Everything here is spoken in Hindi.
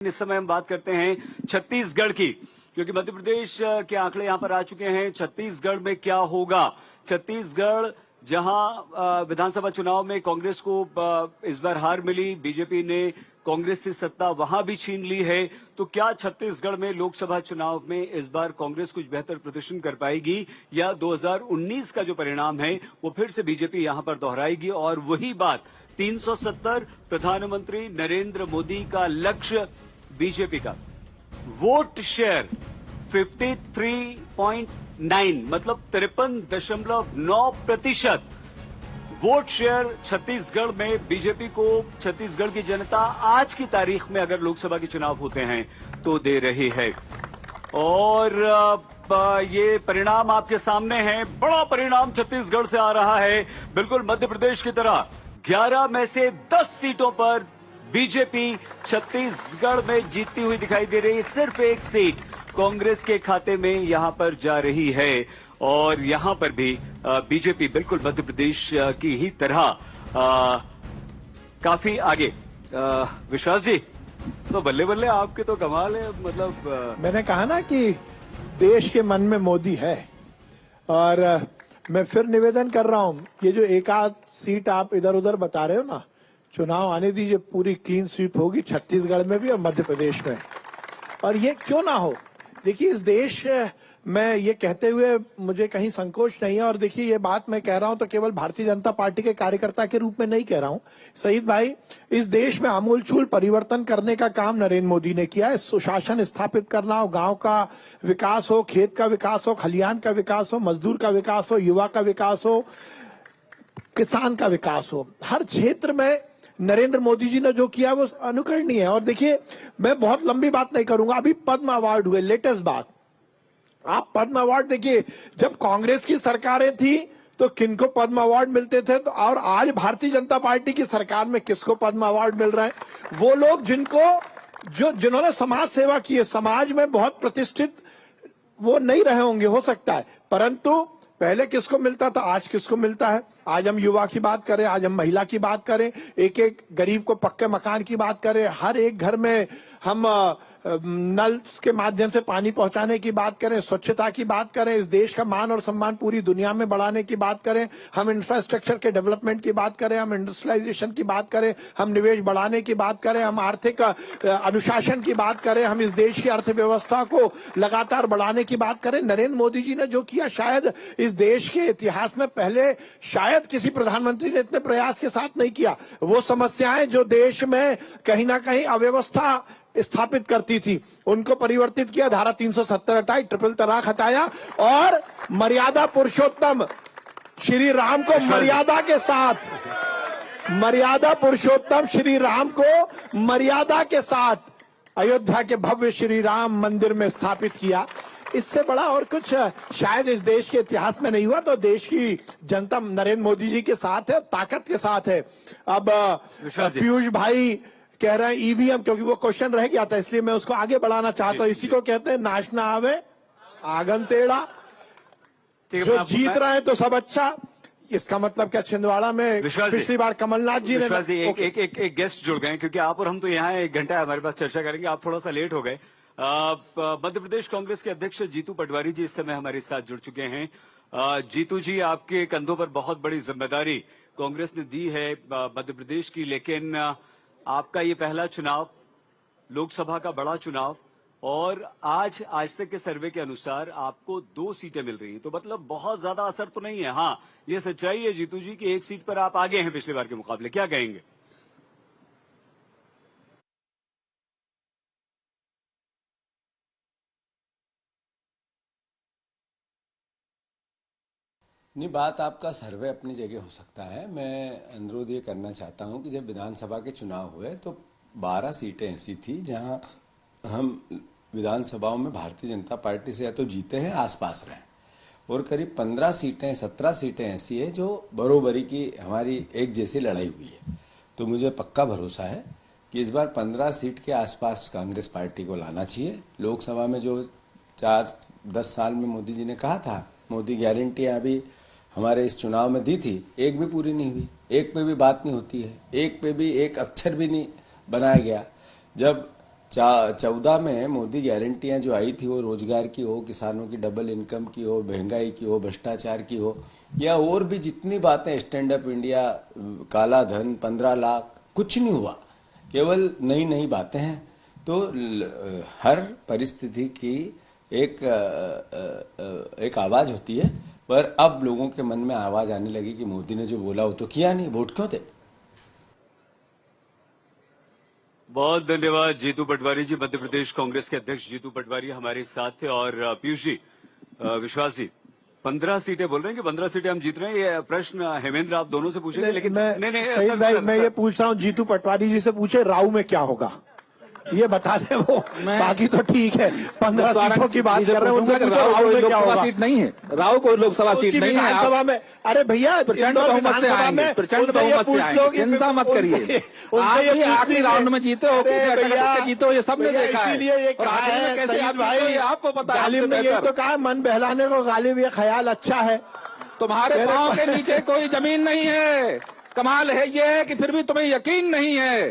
इस समय हम बात करते हैं छत्तीसगढ़ की, क्योंकि मध्य प्रदेश के आंकड़े यहां पर आ चुके हैं। छत्तीसगढ़ में क्या होगा? छत्तीसगढ़ जहां विधानसभा चुनाव में कांग्रेस को इस बार हार मिली, बीजेपी ने कांग्रेस से सत्ता वहां भी छीन ली है, तो क्या छत्तीसगढ़ में लोकसभा चुनाव में इस बार कांग्रेस कुछ बेहतर प्रदर्शन कर पाएगी, या 2019 का जो परिणाम है वो फिर से बीजेपी यहां पर दोहराएगी? और वही बात 370 प्रधानमंत्री नरेंद्र मोदी का लक्ष्य, बीजेपी का वोट शेयर 53.9 मतलब 53.9% वोट शेयर छत्तीसगढ़ में बीजेपी को छत्तीसगढ़ की जनता आज की तारीख में अगर लोकसभा के चुनाव होते हैं तो दे रही है। और ये परिणाम आपके सामने है। बड़ा परिणाम छत्तीसगढ़ से आ रहा है, बिल्कुल मध्य प्रदेश की तरह। 11 में से 10 सीटों पर बीजेपी छत्तीसगढ़ में जीतती हुई दिखाई दे रही है। सिर्फ एक सीट कांग्रेस के खाते में यहां पर जा रही है, और यहां पर भी बीजेपी बिल्कुल मध्य प्रदेश की ही तरह काफी आगे। विश्वास जी, तो बल्ले बल्ले आपके तो कमाल है। मतलब मैंने कहा ना कि देश के मन में मोदी है, और मैं फिर निवेदन कर रहा हूं, ये जो एक आध सीट आप इधर उधर बता रहे हो ना, चुनाव आने दीजिए, पूरी क्लीन स्वीप होगी छत्तीसगढ़ में भी और मध्य प्रदेश में। और ये क्यों ना हो? देखिए, इस देश में ये कहते हुए मुझे कहीं संकोच नहीं है, और देखिए ये बात मैं कह रहा हूं तो केवल भारतीय जनता पार्टी के कार्यकर्ता के रूप में नहीं कह रहा हूं। शहीद भाई, इस देश में आमूलचूल परिवर्तन करने का काम नरेंद्र मोदी ने किया है। सुशासन स्थापित करना हो, गांव का विकास हो, खेत का विकास हो, खलिहान का विकास हो, मजदूर का विकास हो, युवा का विकास हो, किसान का विकास हो, हर क्षेत्र में नरेंद्र मोदी जी ने जो किया वो अनुकरणीय है। और देखिए, मैं बहुत लंबी बात नहीं करूंगा, अभी पद्म अवार्ड हुए, लेटेस्ट बात। आप पद्म अवार्ड देखिए, जब कांग्रेस की सरकारें थी तो किनको पद्म अवार्ड मिलते थे, तो और आज भारतीय जनता पार्टी की सरकार में किसको पद्म अवार्ड मिल रहा है? वो लोग जिन्होंने समाज सेवा की है, समाज में बहुत प्रतिष्ठित वो नहीं रहे होंगे, हो सकता है, परंतु पहले किसको मिलता था, आज किसको मिलता है? आज हम युवा की बात करें, आज हम महिला की बात करें, एक एक गरीब को पक्के मकान की बात करें, हर एक घर में हम नल के माध्यम से पानी पहुंचाने की बात करें, स्वच्छता की बात करें, इस देश का मान और सम्मान पूरी दुनिया में बढ़ाने की बात करें, हम इंफ्रास्ट्रक्चर के डेवलपमेंट की बात करें, हम इंडस्ट्रियलाइजेशन की बात करें, हम निवेश बढ़ाने की बात करें, हम आर्थिक अनुशासन की बात करें, हम इस देश की अर्थव्यवस्था को लगातार बढ़ाने की बात करें। नरेंद्र मोदी जी ने जो किया, शायद इस देश के इतिहास में पहले शायद किसी प्रधानमंत्री ने इतने प्रयास के साथ नहीं किया। वो समस्याएं जो देश में कहीं ना कहीं अव्यवस्था स्थापित करती थी, उनको परिवर्तित किया, धारा 370 हटाई, ट्रिपल तलाक हटाया, और मर्यादा पुरुषोत्तम श्री राम को मर्यादा के साथ, मर्यादा पुरुषोत्तम श्री राम को मर्यादा के साथ अयोध्या के भव्य श्री राम मंदिर में स्थापित किया। इससे बड़ा और कुछ शायद इस देश के इतिहास में नहीं हुआ। तो देश की जनता नरेंद्र मोदी जी के साथ है, ताकत के साथ है। अब पीयूष भाई कह रहे हैं ईवीएम, क्योंकि वो क्वेश्चन रह गया था, इसलिए मैं उसको आगे बढ़ाना चाहता हूं। इसी को कहते हैं नाचना आवे आंगन टेढ़ा। जो जीत रहे हैं तो सब अच्छा, इसका मतलब क्या? छिंदवाड़ा में पिछली बार कमलनाथ जी ने एक गेस्ट जुड़ गए, क्योंकि आप और हम तो यहाँ 1 घंटा हमारे पास चर्चा करेंगे, आप थोड़ा सा लेट हो गए। मध्य प्रदेश कांग्रेस के अध्यक्ष जीतू पटवारी जी इस समय हमारे साथ जुड़ चुके हैं। जीतू जी, आपके कंधों पर बहुत बड़ी जिम्मेदारी कांग्रेस ने दी है मध्य प्रदेश की, लेकिन आपका ये पहला चुनाव, लोकसभा का बड़ा चुनाव, और आज तक के सर्वे के अनुसार आपको 2 सीटें मिल रही हैं, तो मतलब बहुत ज्यादा असर तो नहीं है। हाँ, ये सच्चाई है जीतू जी की 1 सीट पर आप आगे हैं पिछली बार के मुकाबले, क्या कहेंगे? नहीं, बात आपका सर्वे अपनी जगह हो सकता है। मैं अनुरोध ये करना चाहता हूं कि जब विधानसभा के चुनाव हुए तो 12 सीटें ऐसी थी जहां हम विधानसभाओं में भारतीय जनता पार्टी से या तो जीते हैं, आसपास रहे, और करीब 15 सीटें 17 सीटें ऐसी है जो बरोबरी की हमारी एक जैसी लड़ाई हुई है। तो मुझे पक्का भरोसा है कि इस बार 15 सीट के आसपास कांग्रेस पार्टी को लाना चाहिए। लोकसभा में जो 4-10 साल में मोदी जी ने कहा था, मोदी गारंटियां अभी हमारे इस चुनाव में दी थी, एक भी पूरी नहीं हुई, एक पे भी बात नहीं होती है, एक पे भी एक अक्षर भी नहीं बनाया गया। जब 14 में मोदी गारंटियां जो आई थी वो रोजगार की हो, किसानों की डबल इनकम की हो, महंगाई की हो, भ्रष्टाचार की हो, या और भी जितनी बातें, स्टैंड अप इंडिया, काला धन, 15 लाख, कुछ नहीं हुआ, केवल नई नई बातें हैं। तो हर परिस्थिति की एक आवाज होती है, पर अब लोगों के मन में आवाज आने लगी कि मोदी ने जो बोला वो तो किया नहीं, वोट क्यों थे। बहुत धन्यवाद जीतू पटवारी जी। मध्य प्रदेश कांग्रेस के अध्यक्ष जीतू पटवारी हमारे साथ थे। और पीयूष जी, विश्वास जी, 15 सीटें बोल रहे हैं कि 15 सीटें हम जीत रहे हैं। ये प्रश्न हेमेंद्र आप दोनों से पूछेंगे, लेकिन नहीं सही भाई, मैं ये पूछ रहा हूँ, जीतू पटवारी जी से पूछे राव में क्या होगा, ये बता दे वो। बाकी तो ठीक है, 15 सीटों की बात कर रहे हैं, उनसे पूछो राव में क्या होगा। सीट नहीं है, राव कोई लोकसभा सीट नहीं है। विधानसभा में, अरे भैया प्रचंड बहुमत से आएंगे, प्रचंड बहुमत से आएंगे, चिंता मत करिए। आप ये आखिरी राउंड में जीते हो, जीते हो, ये सबने देखा है। इसीलिए ये कहा है कैसे भाई, आपको पता है, गालिब ने ये तो कहा मन बहलाने को गालिब, ये ख्याल अच्छा है। तुम्हारे पांव के नीचे कोई जमीन नहीं है। कमाल है ये है कि फिर भी तुम्हें यकीन नहीं है।